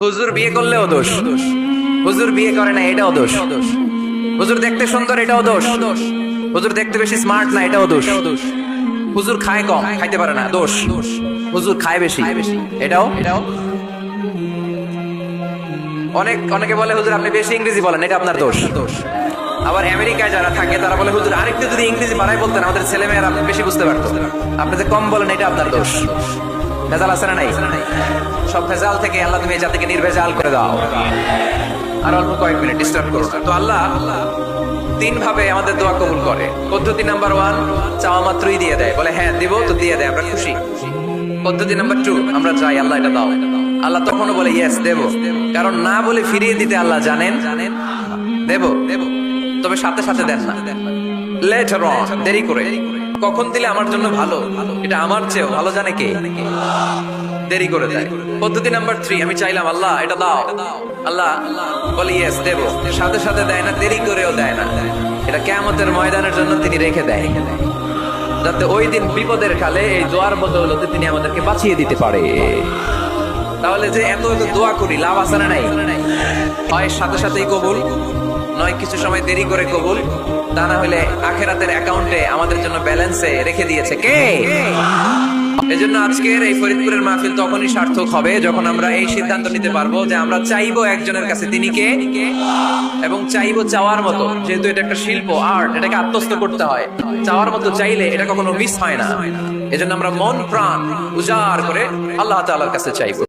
হুজুর বিয়ে করলেও দোষ, হুজুর বিয়ে করে না এটাও দোষ, হুজুর দেখতে সুন্দর এটাও দোষ, হুজুর দেখতে বেশি স্মার্ট না এটাও দোষ, হুজুর খায় কম খাইতে পারে না দোষ, হুজুর খায় বেশি এটাও। অনেকে বলে হুজুর আপনি বেশি ইংরেজি বলেন এটা আপনার দোষ। আবার আমেরিকায় যারা থাকে তারা বলে হুজুর আরেকটু যদি ইংরেজি বাড়াই বলতেন আমাদের ছেলেমেয়েরা বেশি বুঝতে পারতো। আপনি যে কম বলেন এটা আপনার দোষ। ভেজাল আছে না নাই? সব ভেজাল থেকে আল্লাহ তুমি এই জাতিকে নির্ভেজাল করে দাও। আর অল্প কয়েক মিনিট ডিস্টার্ব করো না। তো আল্লাহ তিন ভাবে আমাদের দোয়া কবুল করে। পদ্ধতি নাম্বার 1, চাওয়া মাত্রই দিয়ে দেয়, বলে হ্যাঁ দিব তো দিয়ে দেয়, আমরা খুশি। পদ্ধতি নাম্বার 2, আমরা চাই আল্লাহ এটা দাও, আল্লাহ তখনও বলে ইয়েস দেব, কারণ না বলে ফিরিয়ে দিতে আল্লাহ জানেন দেব, তবে সাথে সাথে দেন না, লেটার অন, দেরি করে। কখন দিলে আমার জন্য ভালো, এটা আমার চেয়েও ভালো জানে কে, দেরি করে দেয়। পদ্ধতি নাম্বার 3, আমি চাইলাম আল্লাহ এটা দাও, আল্লাহ বলে ইয়েস দেব, সাথে সাথে দেয় না, দেরি করেও দেয় না। এটা কিয়ামতের ময়দানের জন্য তিনি রেখে দেয়, যাতে ওই দিন বিপদের কালে এই দোয়ার বদৌলতে তিনি আমাদেরকে বাঁচিয়ে দিতে পারে। তাহলে যে এত এত দোয়া করি লাভ আছে না নাই? হয় সাথে সাথেই কবুল, নয় কিছু সময় দেরি করে কবুল, তা না হলে আখেরাতের অ্যাকাউন্টে আমাদের জন্য ব্যালেন্সে রেখে দিয়েছে কে? এজন্য আজকের এই ফরিদপুরের মাহফিল তখনই সার্থক হবে যখন আমরা এই সিদ্ধান্ত নিতে পারবো যে আমরা চাইবো একজনের কাছে, তিনি কে, এবং চাইবো চাওয়ার মতো। যেহেতু এটা একটা শিল্প, আর্ট, এটাকে আত্মস্থ করতে হয়। চাওয়ার মতো চাইলে এটা কখনো মিস হয় না। এজন্য আমরা মন প্রাণ উজাড় করে আল্লাহ তাআলার কাছে চাইবো।